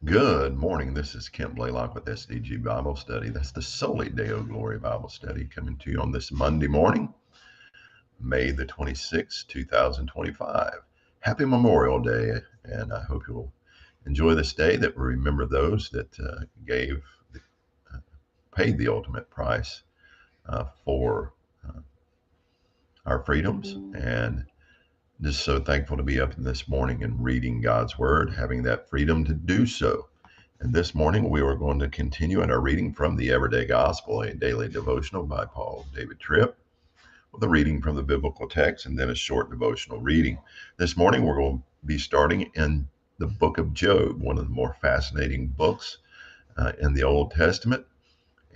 Good morning. This is Kent Blaylock with SDG Bible Study. That's the SOLI DEO GLORIA Bible Study coming to you on this Monday morning, May the 26th, 2025. Happy Memorial Day, and I hope you'll enjoy this day that we remember those that uh, paid the ultimate price for our freedoms. And just so thankful to be up this morning and reading God's Word, having that freedom to do so. And this morning we are going to continue in our reading from the Everyday Gospel, a daily devotional by Paul David Tripp, with a reading from the biblical text and then a short devotional reading. This morning we're going to be starting in the book of Job, one of the more fascinating books in the Old Testament.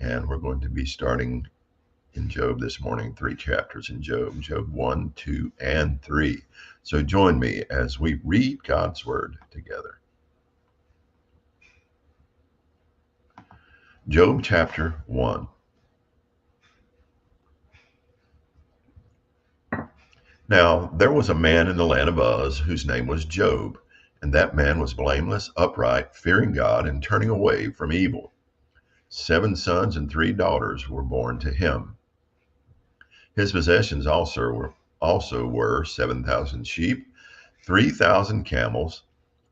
And we're going to be starting in Job this morning, 3 chapters in Job, Job 1, 2, and 3. So join me as we read God's Word together. Job chapter 1. Now there was a man in the land of Uz whose name was Job, and that man was blameless, upright, fearing God, and turning away from evil. 7 sons and 3 daughters were born to him. His possessions also were 7,000 sheep, 3,000 camels,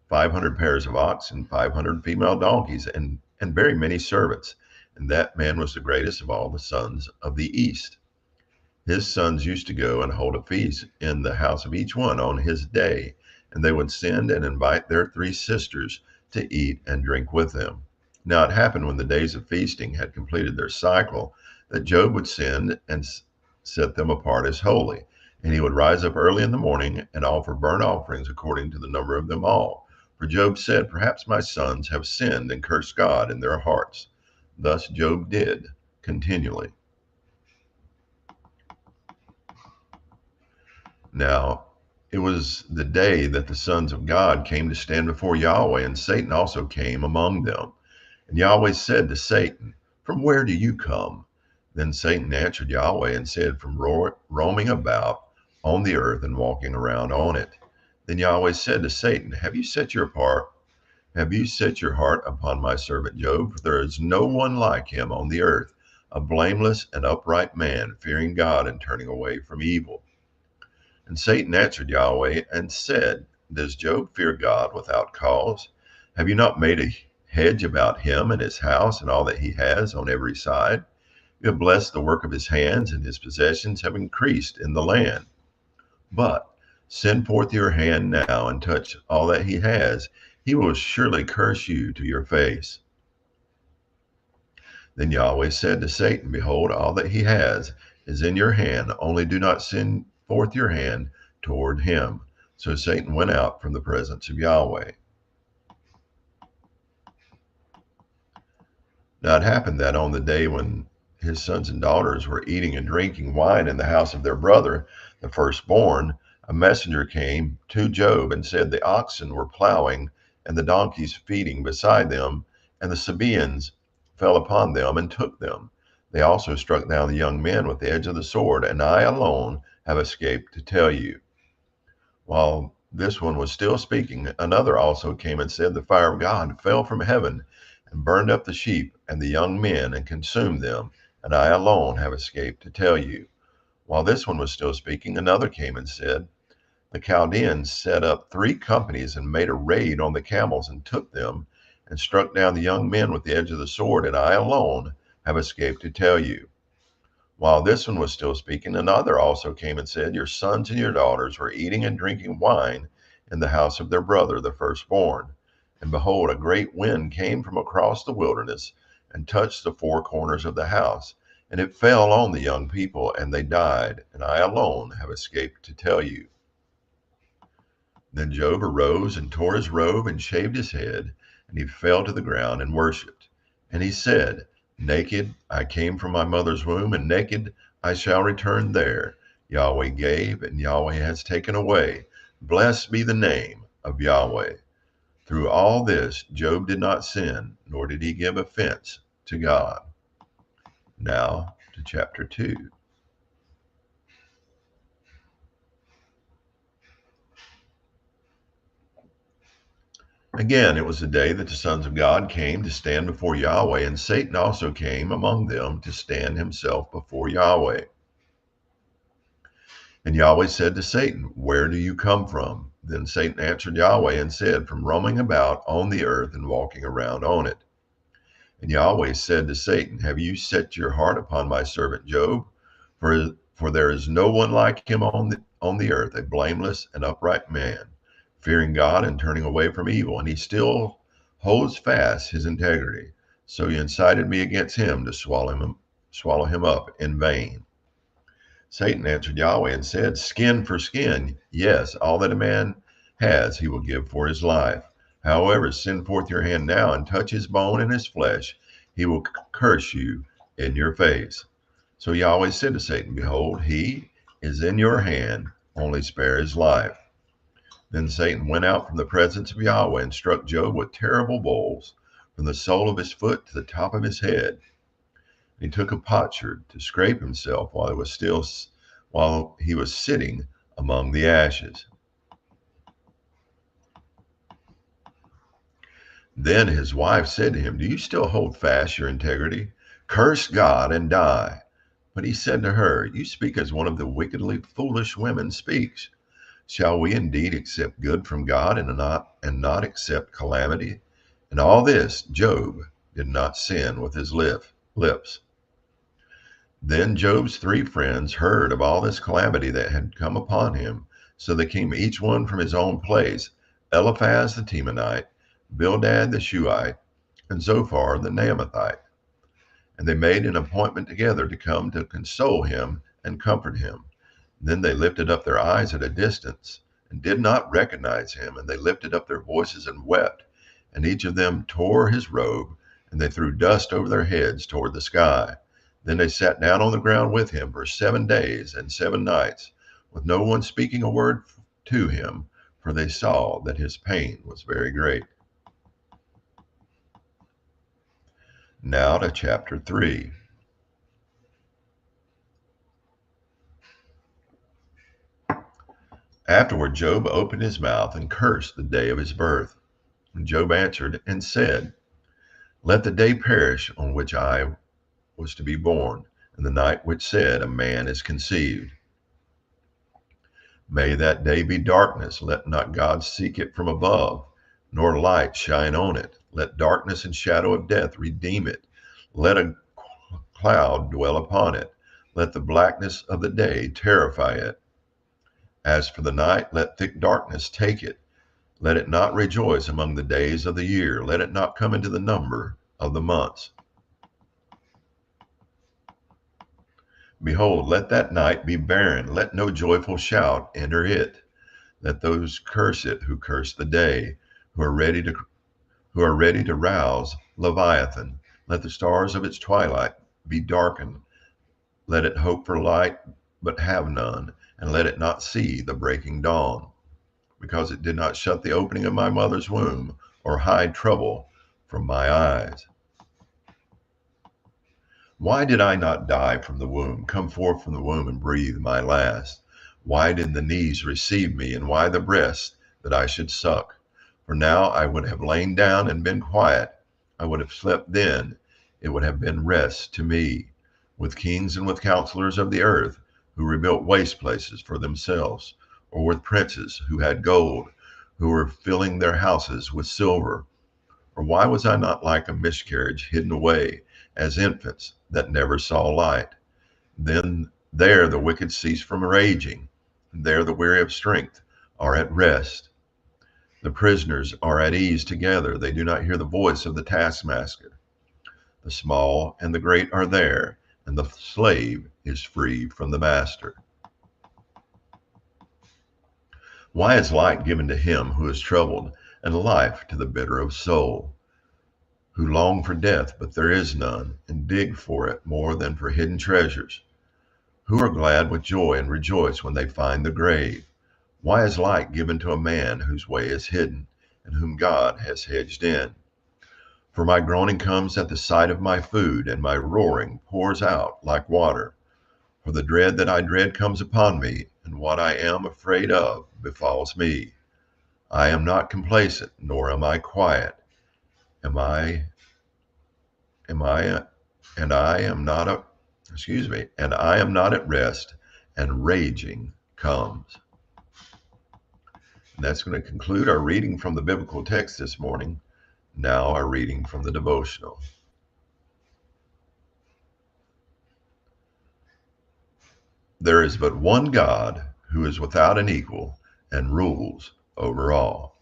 500 pairs of oxen, 500 female donkeys, and very many servants. And that man was the greatest of all the sons of the east. His sons used to go and hold a feast in the house of each one on his day, and they would send and invite their 3 sisters to eat and drink with them. Now it happened when the days of feasting had completed their cycle that Job would send and set them apart as holy, and he would rise up early in the morning and offer burnt offerings according to the number of them all. For Job said, "Perhaps my sons have sinned and cursed God in their hearts." Thus Job did continually. Now, it was the day that the sons of God came to stand before Yahweh, and Satan also came among them. And Yahweh said to Satan, "From where do you come?" Then Satan answered Yahweh and said, "From roaming about on the earth and walking around on it." Then Yahweh said to Satan, Have you set your heart upon my servant Job? For there is no one like him on the earth, a blameless and upright man, fearing God and turning away from evil." And Satan answered Yahweh and said, "Does Job fear God without cause? Have you not made a hedge about him and his house and all that he has on every side? You have blessed the work of his hands, and his possessions have increased in the land. But send forth your hand now and touch all that he has. He will surely curse you to your face." Then Yahweh said to Satan, "Behold, all that he has is in your hand, only do not send forth your hand toward him." So Satan went out from the presence of Yahweh. Now it happened that on the day when his sons and daughters were eating and drinking wine in the house of their brother, the firstborn, a messenger came to Job and said, "The oxen were plowing and the donkeys feeding beside them, and the Sabaeans fell upon them and took them. They also struck down the young men with the edge of the sword, and I alone have escaped to tell you." While this one was still speaking, another also came and said, "The fire of God fell from heaven and burned up the sheep and the young men and consumed them, and I alone have escaped to tell you." While this one was still speaking, another came and said, "The Chaldeans set up 3 companies and made a raid on the camels and took them and struck down the young men with the edge of the sword, and I alone have escaped to tell you." While this one was still speaking, another also came and said, "Your sons and your daughters were eating and drinking wine in the house of their brother, the firstborn. And behold, a great wind came from across the wilderness and touched the 4 corners of the house. And it fell on the young people, and they died, and I alone have escaped to tell you." Then Job arose and tore his robe and shaved his head, and he fell to the ground and worshipped. And he said, "Naked I came from my mother's womb, and naked I shall return there. Yahweh gave, and Yahweh has taken away. Blessed be the name of Yahweh." Through all this, Job did not sin, nor did he give offense to God. Now to chapter 2. Again, it was the day that the sons of God came to stand before Yahweh, and Satan also came among them to stand himself before Yahweh. And Yahweh said to Satan, "Where do you come from?" Then Satan answered Yahweh and said, "From roaming about on the earth and walking around on it." And Yahweh said to Satan, "Have you set your heart upon my servant Job? For there is no one like him on the earth, a blameless and upright man, fearing God and turning away from evil, and he still holds fast his integrity. So you incited me against him to swallow him up in vain." Satan answered Yahweh and said, "Skin for skin, yes, all that a man has he will give for his life. However, send forth your hand now and touch his bone and his flesh. He will curse you in your face." So Yahweh said to Satan, "Behold, he is in your hand, only spare his life." Then Satan went out from the presence of Yahweh and struck Job with terrible blows from the sole of his foot to the top of his head. He took a potsherd to scrape himself while he was sitting among the ashes. Then his wife said to him, "Do you still hold fast your integrity? Curse God and die." But he said to her, "You speak as one of the wickedly foolish women speaks. Shall we indeed accept good from God and not accept calamity?" In all this, Job did not sin with his lips. Then Job's three friends heard of all this calamity that had come upon him. So they came each one from his own place: Eliphaz the Temanite, Bildad the Shuhite, and Zophar the Naamathite. And they made an appointment together to come to console him and comfort him. Then they lifted up their eyes at a distance and did not recognize him. And they lifted up their voices and wept. And each of them tore his robe, and they threw dust over their heads toward the sky. Then they sat down on the ground with him for 7 days and 7 nights, with no one speaking a word to him, for they saw that his pain was very great. Now to chapter 3. Afterward, Job opened his mouth and cursed the day of his birth. And Job answered and said, "Let the day perish on which I was to be born, and the night which said, a man is conceived. May that day be darkness. Let not God seek it from above, nor light shine on it. Let darkness and shadow of death redeem it. Let a cloud dwell upon it. Let the blackness of the day terrify it. As for the night, let thick darkness take it. Let it not rejoice among the days of the year. Let it not come into the number of the months. Behold, let that night be barren. Let no joyful shout enter it. Let those curse it who curse the day, who are ready to rouse Leviathan. Let the stars of its twilight be darkened. Let it hope for light, but have none, and let it not see the breaking dawn, because it did not shut the opening of my mother's womb, or hide trouble from my eyes. Why did I not die from the womb, come forth from the womb and breathe my last? Why did the knees receive me, and why the breast that I should suck? For now I would have lain down and been quiet. I would have slept then. It would have been rest to me, with kings and with counselors of the earth, who rebuilt waste places for themselves, or with princes who had gold, who were filling their houses with silver. Or why was I not like a miscarriage hidden away, as infants that never saw light? Then there the wicked cease from raging, and there the weary of strength are at rest. The prisoners are at ease together. They do not hear the voice of the taskmaster. The small and the great are there, and the slave is free from the master. Why is light given to him who is troubled, and life to the bitter of soul, who long for death, but there is none, and dig for it more than for hidden treasures, who are glad with joy and rejoice when they find the grave? Why is light given to a man whose way is hidden, and whom God has hedged in? For my groaning comes at the sight of my food, and my roaring pours out like water. For the dread that I dread comes upon me, and what I am afraid of befalls me. I am not complacent, nor am I quiet. Am I, am I, and I am not a, excuse me, and I am not at rest, and raging comes. And that's going to conclude our reading from the biblical text this morning. Now our reading from the devotional. There is but one God who is without an equal and rules over all.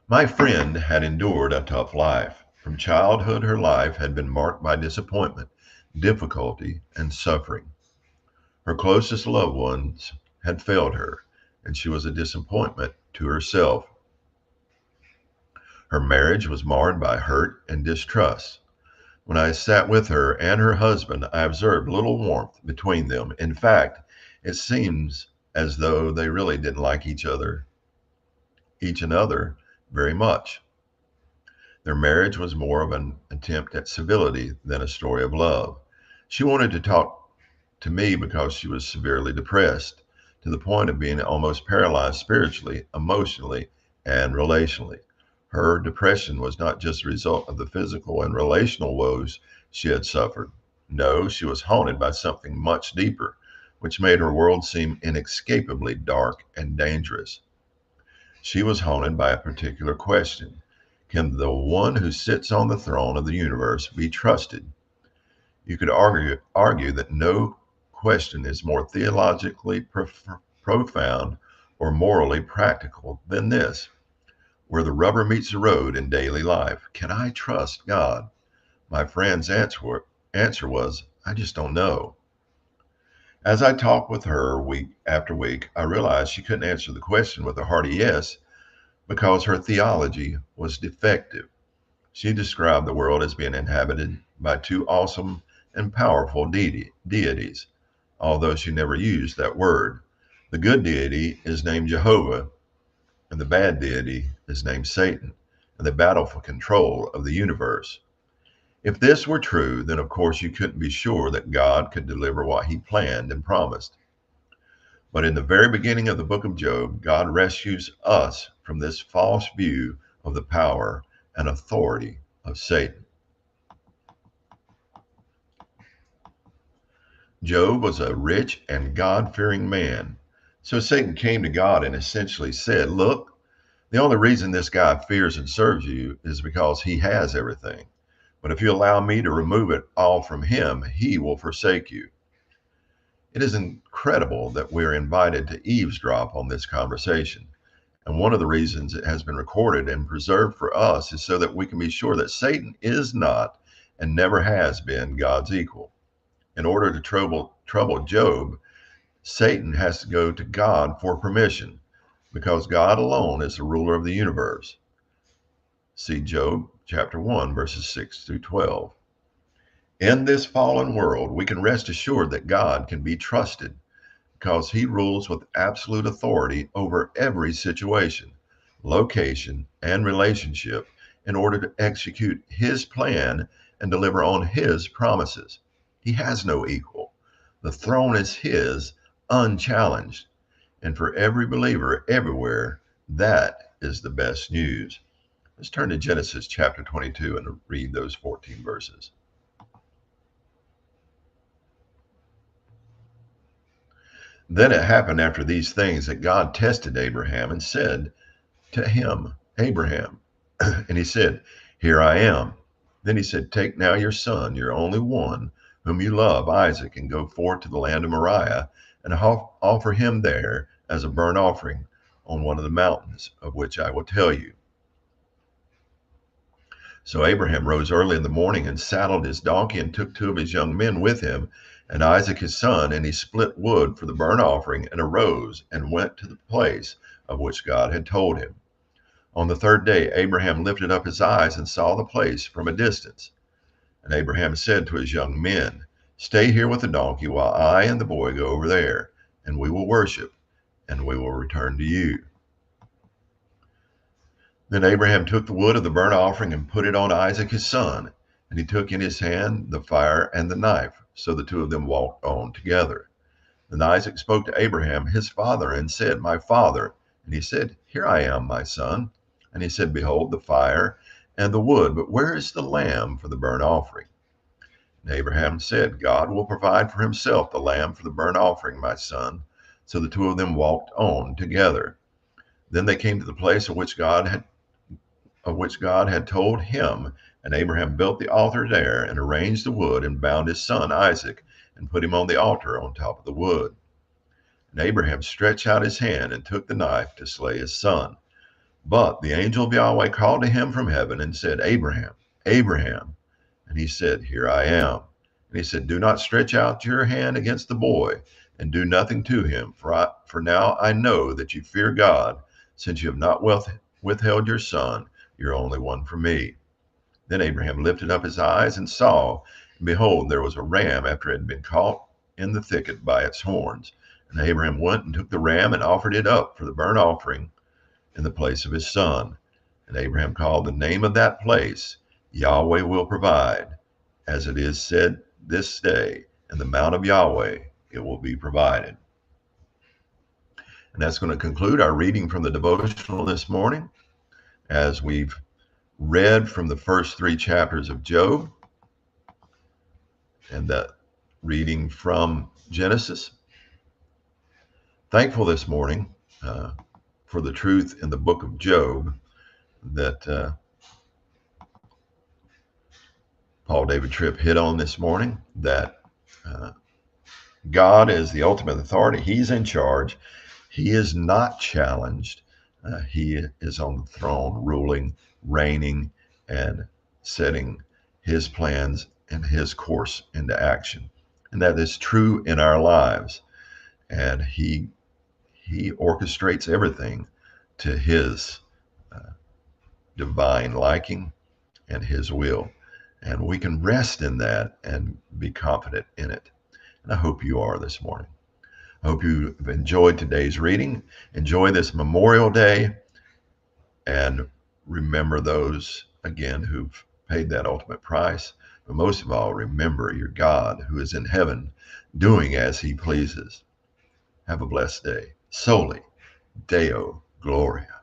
My friend had endured a tough life. From childhood, her life had been marked by disappointment, difficulty, and suffering. Her closest loved ones had failed her, and she was a disappointment to herself. Her marriage was marred by hurt and distrust. When I sat with her and her husband, I observed little warmth between them. In fact, it seems as though they really didn't like each another very much. Their marriage was more of an attempt at civility than a story of love. She wanted to talk to me because she was severely depressed, to the point of being almost paralyzed spiritually, emotionally, and relationally. Her depression was not just a result of the physical and relational woes she had suffered. No, she was haunted by something much deeper, which made her world seem inescapably dark and dangerous. She was haunted by a particular question. Can the one who sits on the throne of the universe be trusted? You could argue that no question is more theologically profound or morally practical than this. Where the rubber meets the road in daily life, can I trust God? My friend's answer was, I just don't know. As I talked with her week after week, I realized she couldn't answer the question with a hearty yes because her theology was defective. She described the world as being inhabited by two awesome and powerful deities, although she never used that word. The good deity is named Jehovah, and the bad deity is named Satan, and they battle for control of the universe. If this were true, then of course you couldn't be sure that God could deliver what he planned and promised. But in the very beginning of the book of Job, God rescues us from this false view of the power and authority of Satan. Job was a rich and God-fearing man. So Satan came to God and essentially said, look, the only reason this guy fears and serves you is because he has everything. But if you allow me to remove it all from him, he will forsake you. It is incredible that we're invited to eavesdrop on this conversation. And one of the reasons it has been recorded and preserved for us is so that we can be sure that Satan is not and never has been God's equal. In order to trouble Job, Satan has to go to God for permission because God alone is the ruler of the universe. See Job chapter 1, verses 6 through 12. In this fallen world, we can rest assured that God can be trusted because he rules with absolute authority over every situation, location, and relationship in order to execute his plan and deliver on his promises. He has no equal. The throne is his, unchallenged. And for every believer everywhere, that is the best news. Let's turn to Genesis chapter 22 and read those 14 verses. Then it happened after these things that God tested Abraham and said to him, Abraham, and he said, Here I am. Then he said, Take now your son, your only one, whom you love, Isaac, and go forth to the land of Moriah, and offer him there as a burnt offering on one of the mountains of which I will tell you. So Abraham rose early in the morning and saddled his donkey and took two of his young men with him, and Isaac his son, and he split wood for the burnt offering and arose and went to the place of which God had told him. On the third day, Abraham lifted up his eyes and saw the place from a distance. And Abraham said to his young men, Stay here with the donkey while I and the boy go over there, and we will worship, and we will return to you. Then Abraham took the wood of the burnt offering and put it on Isaac his son, and he took in his hand the fire and the knife. So the two of them walked on together. Then Isaac spoke to Abraham, his father, and said, My father. And he said, Here I am, my son. And he said, Behold, the fire and the wood, but where is the lamb for the burnt offering? And Abraham said, God will provide for himself the lamb for the burnt offering, my son. So the two of them walked on together. Then they came to the place of which God had told him, and Abraham built the altar there and arranged the wood and bound his son Isaac and put him on the altar on top of the wood. And Abraham stretched out his hand and took the knife to slay his son. But the angel of Yahweh called to him from heaven and said, Abraham, Abraham. And he said, Here I am. And he said, Do not stretch out your hand against the boy, and do nothing to him, for now I know that you fear God, since you have not withheld your son, your only one, from me. Then Abraham lifted up his eyes and saw, and behold, there was a ram after it had been caught in the thicket by its horns. And Abraham went and took the ram and offered it up for the burnt offering in the place of his son. And Abraham called the name of that place, Yahweh will provide. As it is said this day, in the mount of Yahweh it will be provided. And that's going to conclude our reading from the devotional this morning, as we've read from the first 3 chapters of Job, and that reading from Genesis. Thankful this morning for the truth in the book of Job that Paul David Tripp hit on this morning, that God is the ultimate authority. He's in charge. He is not challenged. He is on the throne, ruling, reigning, and setting his plans and his course into action. And that is true in our lives. And he orchestrates everything to his divine liking and his will. And we can rest in that and be confident in it. And I hope you are this morning. I hope you've enjoyed today's reading. Enjoy this Memorial Day, and remember those, again, who've paid that ultimate price. But most of all, remember your God who is in heaven, doing as he pleases. Have a blessed day. Soli Deo Gloria.